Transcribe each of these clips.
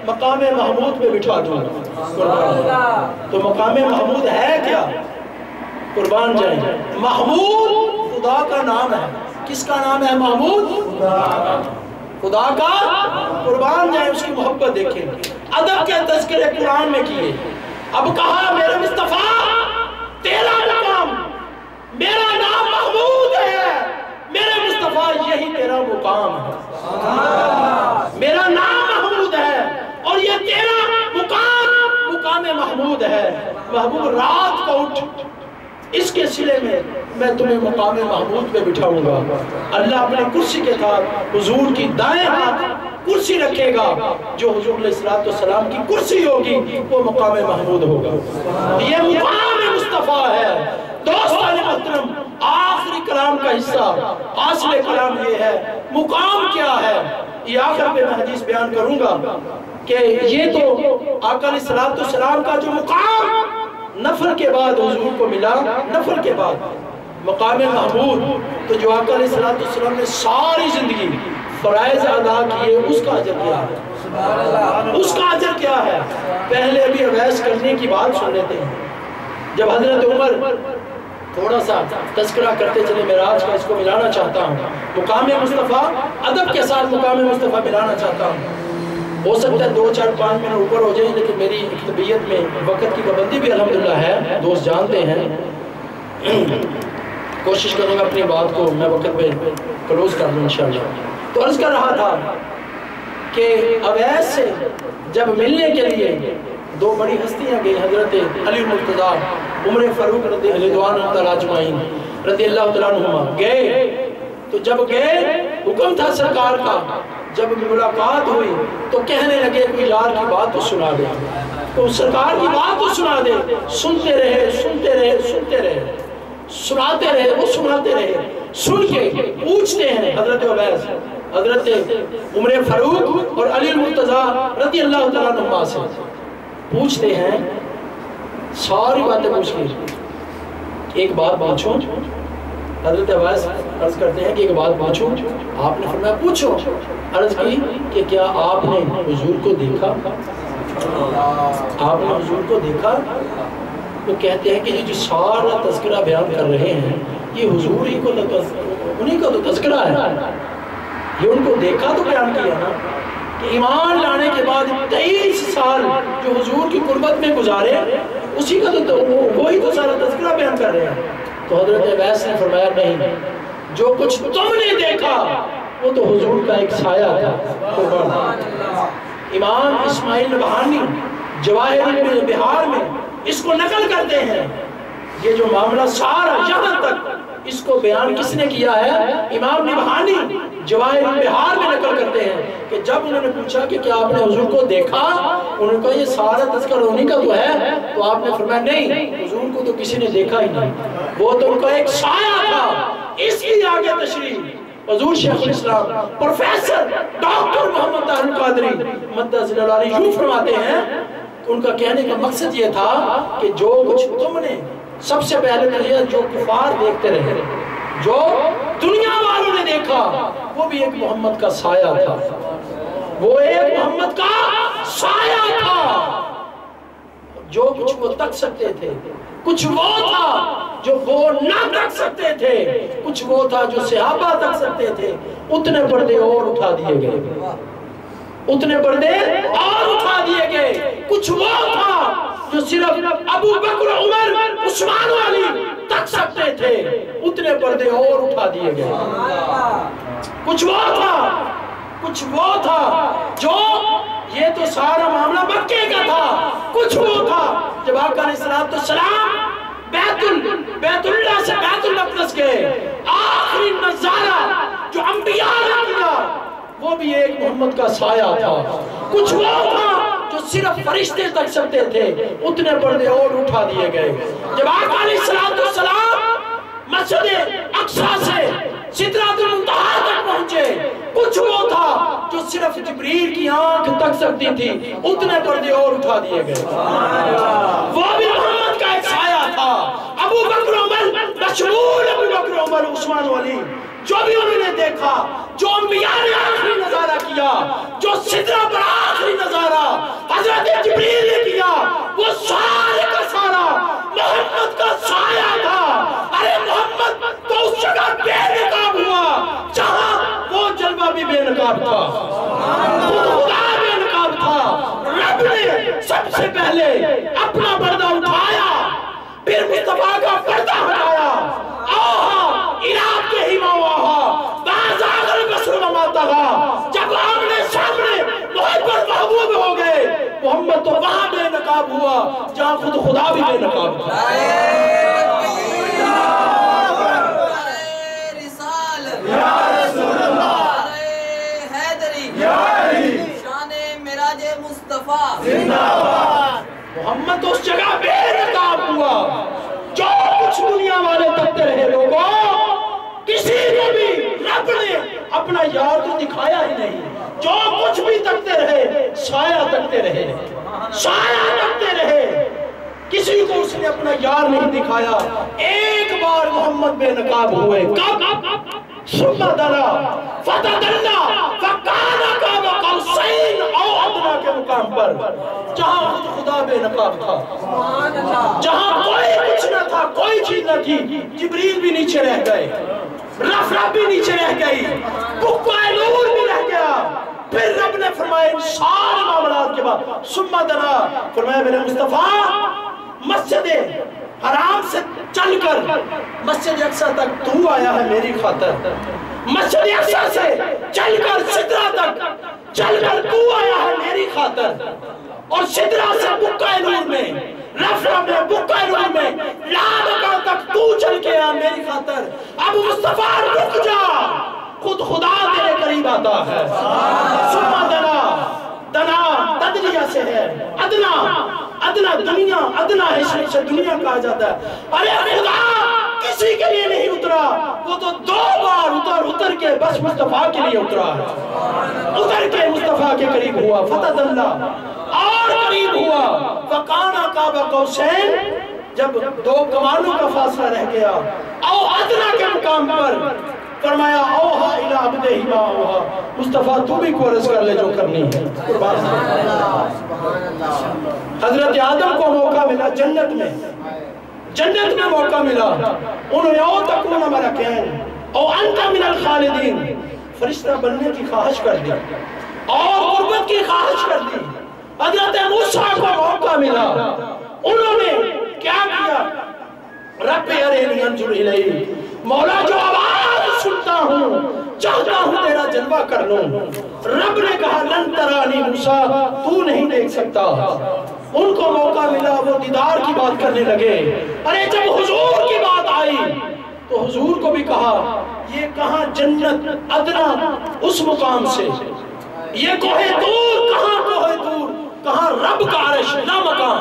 مقام محمود پہ بٹھا دوں گا۔ تو مقام محمود ہے کیا؟ قربان جائیں، محمود خدا کا نام ہے۔ کس کا نام ہے محمود؟ خدا کا۔ قربان جائیں، اس کی محبت دیکھیں، ادب کے تذکرے قرآن میں کیے۔ اب کہا میرے مصطفیٰ تیرا نام، میرا نام محمود ہے، میرے مصطفیٰ یہی تیرا مقام ہے۔ میرا نام محمود ہے اور یہ تیرا مقام محمود ہے۔ محبوب رات کو اٹھ، اس کے صلے میں تمہیں مقام محمود پہ بٹھاؤں گا۔ اللہ اپنے کرسی کے ساتھ حضور کی دائیں ہاتھ کرسی رکھے گا، جو حضور علیہ السلام کی کرسی ہوگی وہ مقام محمود ہوگا۔ یہ مقام مصطفیٰ ہے۔ دوستان محترم، آخری کلام کا حصہ، حاصل کلام یہ ہے، مقام کیا ہے؟ یہ آخر پہ میں حدیث بیان کروں گا کہ یہ تو آقا علیہ السلام کا جو مقام نفر کے بعد حضور کو ملا، نفر کے بعد مقام محمود، تو جو آقا علیہ السلام نے ساری زندگی فرائض ادا کیے، اس کا اجر کیا ہے؟ اس کا اجر کیا ہے؟ پہلے ابھی اویس کرنے کی بات سن لیتے ہیں۔ جب حضرت عمر تھوڑا سا تذکرہ کرتے چلے معراج کا، اس کو ملانا چاہتا ہوں، مقام مصطفیٰ ادب کے ساتھ مقام مصطفیٰ ملانا چاہتا ہوں۔ ہو سکتا ہے 2 4 5 منٹ اوپر ہو جائیں، لیکن میری طبیعت میں وقت کی پابندی بھی الحمدللہ ہے، دوست جانتے ہیں۔ کوشش کروں گا اپنی بات کو میں وقت پہ کلوز کر لوں انشاءاللہ۔ تو عرض کر رہا تھا کہ اویس سے جب ملنے کے لیے 2 بڑی ہستیاں گئی، حضرت علی المرتضیٰ، عمر فاروق رضی اللہ تعالیٰ عنہما گئے۔ تو جب گئے، حکم تھا سرکار کا، جب ملاقات ہوئی تو کہنے لگے کوئی یار کی بات تو سنا دے، تو سرکار کی بات تو سنا دے۔ سنتے رہے، سنتے رہے، سنتے رہے، سناتے رہے، وہ سناتے رہے۔ سن کے پوچھتے ہیں حضرت اویس، حضرت عمر فاروق اور علی المرتضیٰ رضی اللہ تعالیٰ عنہما سے پوچھتے ہیں، ساری باتیں پوچھ کے ایک بات پوچھو۔ حضرت اویس عرض کرتے ہیں کہ ایک بات پوچھو۔ آپ نے فرمایا پوچھو۔ عرض کی کہ کیا آپ نے حضور کو دیکھا؟ آپ نے حضور کو دیکھا؟ وہ کہتے ہیں کہ یہ جو سارا تذکرہ بیان کر رہے ہیں یہ حضور ہی کو انہی کا تو تذکرہ ہے، یہ ان کو دیکھا تو بیان کیا نا، کہ ایمان لانے کے بعد 23 سال جو حضور کی قربت میں گزارے، اسی کا تو وہی تو سارا تذکرہ بیان کر رہے ہیں۔ تو حضرت اویس نے فرمایا نہیں، جو کچھ تم نے دیکھا وہ تو حضور کا ایک سایہ تھا۔ امام اسماعیل نبہانی جواہر بہار میں اس کو نقل کرتے ہیں۔ یہ جو معاملہ سارا یہاں تک اس کو بیان کس نے کیا ہے؟ امام نبہانی جواہر بہار میں نقل کرتے ہیں کہ جب انہوں نے پوچھا کہ کیا آپ نے حضور کو دیکھا، انہوں نے کہا یہ سارا تذکرہ انہی کا تو ہے، تو آپ نے فرمایا نہیں، حضور کو تو کسی نے دیکھا ہی نہیں، وہ تو ان کا ایک سایہ تھا۔ اس کی آگے تشریح حضور شیخ الاسلام پروفیسر ڈاکٹر محمد طاہر القادری مدثر العلی یوں فرماتے ہیں، ان کا کہنے کا مقصد یہ تھا کہ جو کچھ تم نے سب سے پہلے تو جو کفار دیکھتے رہے، جو دنیا والوں نے دیکھا، وہ بھی ایک محمد کا سایہ تھا، وہ ایک محمد کا سایہ تھا۔ جو کچھ وہ تک سکتے تھے، کچھ وہ تھا جو وہ نہ تک سکتے تھے، کچھ وہ تھا جو صحابہ تک سکتے تھے، اتنے پردے اور اٹھا دیے گئے، اتنے پردے اور اٹھا دیے گئے۔ کچھ وہ تھا جو صرف ابو بکر، عمر، عثمان و علی تک سکتے تھے، اتنے پردے اور اٹھا دیے گئے۔ کچھ وہ تھا جو یہ تو سارا معاملہ مکے کا تھا، کچھ وہ تھا جب آقا علیہ السلام بیت اللہ سے بیت المقدس گئے، آخری نظارہ جو انبیاء نے کیا وہ بھی ایک محمد کا سایہ تھا۔ کچھ وہ تھا جو صرف فرشتے تک سکتے تھے، اتنے پردے اور اٹھا دیے گئے۔ جب آقا علیہ السلام مسجد اقصی سے سدرۃ المنتہا تک پہنچے، کچھ وہ تھا جو صرف جبریل کی آنکھ تک سکتی تھی، اتنے پردے اور اٹھا دیے گئے۔ وہ بھی محمد کا ایک سایہ تھا۔ ابو بکر عمر، بشمول ابو بکر عمر، عثمان و علی، جو بھی انہوں نے دیکھا، جو انبیاء نے آخری نظارہ کیا، جو سدرہ پر آخری آخری نظارہ حضرت جبریل نے کیا، وہ سارے کا سارا محمد کا سایہ تھا۔ ارے محمد تو اس جگہ بے نقاب ہوا جہاں وہ جلوہ بھی بے نقاب تھا، خدا بے نقاب تھا۔ رب نے سب سے پہلے اپنا پردہ اٹھایا، پھر مصطفیٰ کا پردہ ہٹایا۔ آہا اناب کے ہی مواہا باز آگر بسر مماتا گا، جب آمنے سامنے محبت محبوب ہو گئے، محمد تو وہاں بے نقاب ہوا جہاں خود خدا بھی بے نقاب تھا۔ محمد اس جگہ بے نقاب ہوا۔ جو کچھ دنیا والے تکتے رہے لوگوں، کسی نے بھی رب نے اپنا یار تو دکھایا ہی نہیں۔ جو کچھ بھی تکتے رہے سایہ تکتے رہے، سایہ تکتے رہے، کسی کو اس نے اپنا یار نہیں دکھایا۔ ایک بار محمد بے نقاب ہوئے، کب؟ ثم دنا فتدلى فكان قاب قوسين او ادنى کے مقام پر، جہاں خود خدا بے نقاب تھا، جہاں کوئی کچھ نہ تھا، کوئی چیز نہ تھی، جبریل بھی نیچے رہ گئے، رب بھی نیچے رہ گئی، بقع نور بھی رہ گیا۔ پھر رب نے فرمایا ان سارے معاملات کے بعد ثم دنا، فرمایا میرے مصطفیٰ مسجد حرام سے چل کر مسجد اقصی تک تو آیا ہے میری خاطر، مسجد اقصی سے چل کر سدرہ تک چل کر تو آیا ہے میری خاطر، اور سدرہ سے بقع نور میں، رفع میں، بقع نور میں لا مکان تک تو چل کے آیا میری خاطر۔ اب مصطفیٰ رک جا، خود خدا تیرے قریب آتا ہے۔ ثم دنا، دنا تدلیہ سے ہے، ادنا، ادنا دنیا، ادنا حصے سے دنیا کہا جاتا ہے۔ ارے خدا کسی کے لیے نہیں اترا، وہ تو دو بار اتر کے بس مصطفیٰ کے لیے اترا ہے، اتر کے مصطفیٰ کے قریب ہوا، فتح اللہ اور قریب ہوا۔ فَقَانَ قَابَ قَوْسَيْن، جب دو کمانوں کا فاصلہ رہ گیا، او ادنا کے مقام پر فرمایا اوہا الى عبدہ ما اوہا، مصطفیٰ تو بھی کورس کر لے جو کرنی ہے۔ حضرت آدم کو موقع ملا جنت میں موقع ملا، انہوں نے او تکون ملکین او انت من الخالدین، فرشتہ بننے کی خواہش کر دی اور قربت کی خواہش کر دی۔ حضرت موسیٰ کو موقع ملا، انہوں نے کیا کیا؟ رب ارینی انظر الیہ، مولا جو آواز سنتا ہوں چاہتا ہوں تیرا جلوہ کر لوں۔ رب نے کہا لن ترانی موسیٰ، تو نہیں دیکھ سکتا۔ ان کو موقع ملا، وہ دیدار کی بات کرنے لگے۔ ارے جب حضور کی بات آئی تو حضور کو بھی کہا یہ کہاں جنت ادنا اس مقام سے، یہ کوہ طور کہاں کوہ طور، کہاں رب کا عرش لا مقام،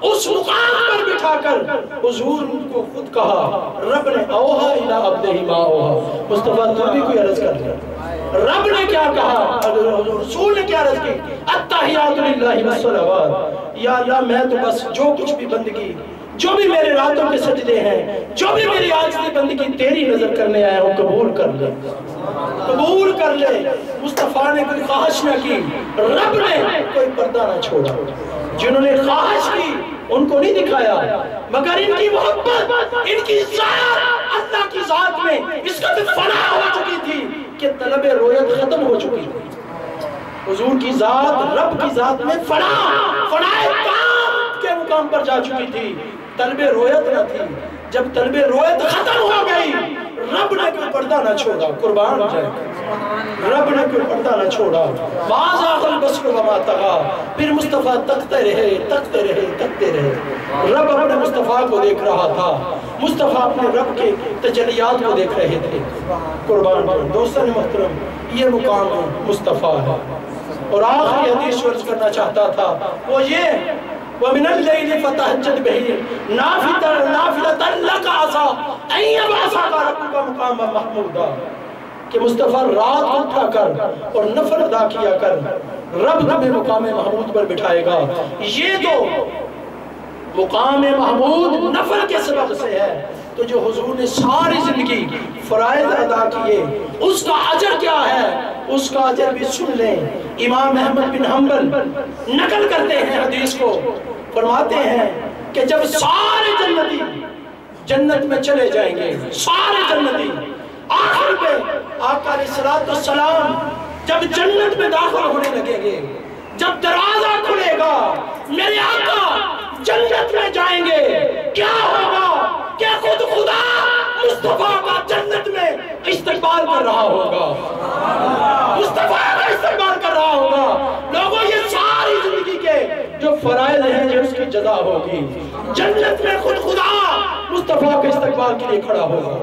اس مقام پر بٹھا کر حضور کو خود کہا رب نے اوہا الى عبدہ ما اوہا، مصطفیٰ تو بھی کوئی عرض کر لیا۔ رب نے کیا کہا، رسول نے کیا عرض کی، التحیات للہ والصلوات، یا اللہ میں تو بس جو کچھ بھی بندگی، جو بھی میرے راتوں کے سجدے ہیں، جو بھی میری آج کی بندگی تیری نظر کرنے آیا ہوں قبول کر لے، قبول کر لے۔ مصطفیٰ نے کوئی خواہش نہ کی، رب نے کوئی پردہ نہ چھوڑا۔ جنہوں نے خواہش کی ان کو نہیں دکھایا، مگر ان کی محبت، ان کی ذات اللہ کی ذات میں اس قدر فنا ہو چکی تھی کہ طلب رویت ختم ہو چکی تھی۔ حضور کی ذات رب کی ذات میں فنا تام کے مقام پر جا چکی تھی، طلب رویت نہ تھی۔ جب طلب رویت ختم ہو گئی، رب نے کوئی پردہ نہ چھوڑا، قربان جائے، رب نے کوئی پردہ نہ چھوڑا۔ باز آخر بسر وما تغا، پھر مصطفیٰ تکتے رہے، تکتے رہے، تکتے رہے۔ رب اپنے مصطفیٰ کو دیکھ رہا تھا، مصطفیٰ اپنے رب کے تجلیات کو دیکھ رہے تھے۔ قربان جائے، دوستان محترم، یہ مقام مصطفیٰ ہے۔ اور آخری حدیث ورز کرنا چاہتا تھا وہ یہ، وَمِنَ اللَّيْلِ فَتَحَجَّدْ بِهِ نَافِلَةً لَكَ عَسَىٰ أَن يَبْعَثَكَ رَبُّكَ مَقَامًا مَحْمُودًا، کہ مصطفیٰ رات اٹھا کر اور نفل ادا کیا کر رب تمہیں مقام محمود پر بٹھائے گا۔ یہ تو مقام محمود نفل کے سبب سے ہے، تو جو حضور نے ساری زندگی فرائض ادا کیے اس کا اجر کیا ہے؟ اس کا اجر بھی سن لیں۔ امام احمد بن حنبل نقل کرتے ہیں حدیث کو، فرماتے ہیں کہ جب سارے جنتی جنت میں چلے جائیں گے، سارے جنتی، آخر پہ آقا علیہ السلام جب جنت میں داخل ہونے لگیں گے، جب دروازہ کھلے گا، میرے آقا جنت میں جائیں گے، کیا ہوگا کہ خود خدا مصطفیٰ کا جنت میں استقبال کر رہا ہوگا، مصطفیٰ کا استقبال کر رہا ہوگا۔ لوگوں یہ ساری زندگی کے جو فرائض ہیں جو اس کی جزا ہوگی، جنت میں خود خدا مصطفیٰ کے استقبال کے لیے کھڑا ہوگا،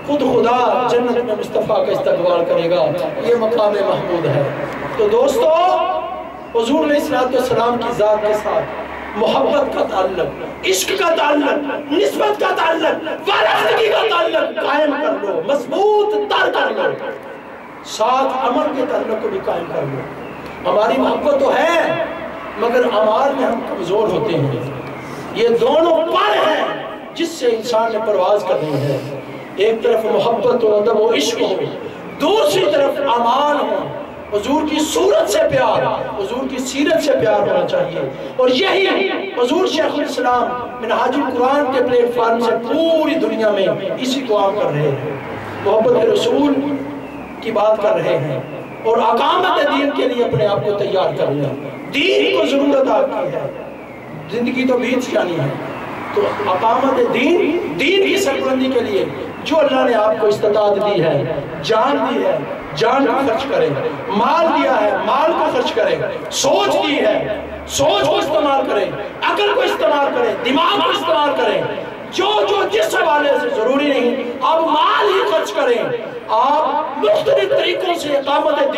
خود خدا جنت میں مصطفیٰ کا استقبال کرے گا، یہ مقام محمود ہے۔ تو دوستو، حضور علیہ السلام کی ذات کے ساتھ محبت کا تعلق، عشق کا تعلق، نسبت کا تعلق، وابستگی کا تعلق قائم کر لو، مضبوط تر کر لو، ساتھ عمل کے تعلق کو بھی قائم کر لو۔ ہماری محبت تو ہے مگر اعمال میں ہم کمزور ہوتے ہیں۔ یہ دونوں پر ہیں جس سے انسان نے پرواز کرنی ہے، ایک طرف محبت و ادب و عشق ہو، دوسری طرف اعمال ہو، حضور کی صورت سے پیار، حضور کی سیرت سے پیار ہونا چاہیے۔ اور یہی حضور شیخ الاسلام منہاج القرآن کے پلیٹ فارم سے پوری دنیا میں اسی کو عام کر رہے ہیں، محبت رسول کی بات کر رہے ہیں اور اقامت دین کے لیے اپنے آپ کو تیار کر لیں۔ دین کو ضرورت آپ کی ہے، زندگی تو بیت جانی ہے، تو اقامت دین، دین کی سربلندی کے لیے جو اللہ نے آپ کو استطاعت دی ہے، جان دی ہے، جان کو خرچ کریں، مال دیا ہے، مال کو خرچ کریں، سوچ دی ہے، سوچ کو استعمال کریں، عقل کو استعمال کریں، دماغ کو استعمال کریں، جو جس حوالے سے ضروری نہیں آپ مال ہی خرچ کریں، آپ مختلف طریقوں سے اقامت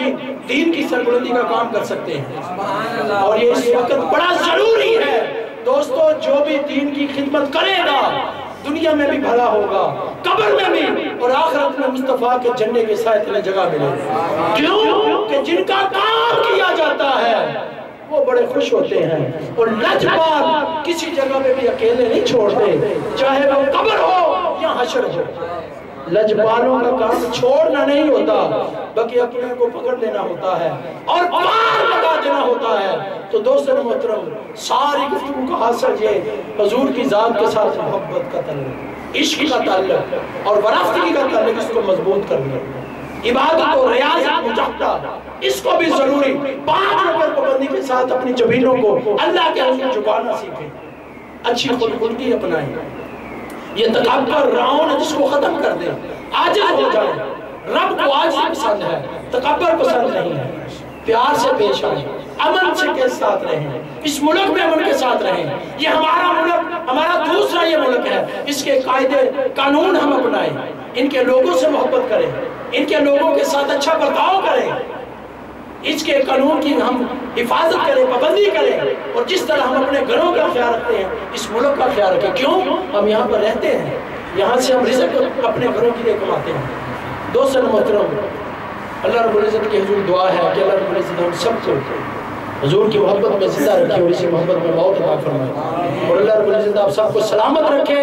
دین کی سربلندی کا کام کر سکتے ہیں۔ اور یہ اس وقت بڑا ضروری ہے دوستو، جو بھی دین کی خدمت کرے گا دنیا میں بھی بھلا ہوگا، قبر میں بھی، اور آخرت میں مصطفیٰ کے جنت کے سائے تلے جگہ ملے۔ کیوں کہ جن کا کام کیا جاتا ہے وہ بڑے خوش ہوتے ہیں، اور لجپال کسی جگہ پہ بھی اکیلے نہیں چھوڑتے، چاہے وہ قبر ہو یا حشر ہو۔ لجپالوں کا کام چھوڑنا نہیں ہوتا بلکہ اپنے کو پکڑ لینا ہوتا ہے اور پار لگا دینا ہوتا ہے۔ تو دوستو محترم، ساری گفتگو کا حاصل یہ حضور کی ذات کے ساتھ محبت کا تعلق، عشق کا تعلق اور وابستگی کا تعلق، اس کو مضبوط کرنا، عبادت و ریاضت مجاہدہ، اس کو بھی ضروری 5 وقت پابندی کے ساتھ اپنی جبینوں کو اللہ کے حضور جھکانا سیکھیں، اچھی خلقی اپنائیں، یہ تکبر راؤن جس کو ختم کر دیں، عاجز ہو جائیں۔ رب کو عاجز پسند ہے، تکبر پسند نہیں ہے۔ پیار سے پیش آئیں، امن سے کے ساتھ رہیں، اس ملک میں امن کے ساتھ رہیں۔ یہ ہمارا ملک، ہمارا دوسرا یہ ملک ہے، اس کے قاعدے قانون ہم اپنائیں، ان کے لوگوں سے محبت کریں، ان کے لوگوں کے ساتھ اچھا برتاؤ کریں، اس کے قانون کی ہم حفاظت کریں، پابندی کریں، اور جس طرح ہم اپنے گھروں کا خیال رکھتے ہیں اس ملک کا خیال رکھیں۔ کیوں؟ ہم یہاں پر رہتے ہیں، یہاں سے ہم رزق اپنے گھروں کے لیے کماتے ہیں۔ دوستو محترم، اللہ رب العزت کی حضور دعا ہے کہ اللہ رب العزت ہم سب کو حضور کی محبت میں زندہ رکھے اور اسی محبت میں موت عطا فرمائے، اور اللہ رب العزت آپ سب کو سلامت رکھے۔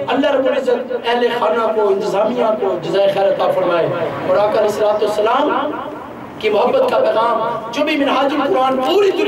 اللہ رب العزت اہل خانہ کو، انتظامیہ کو جزائے خیر عطا فرمائے، اور آقا علیہ السلام کی محبت کا پیغام جو بھی منہاج القرآن پوری دنیا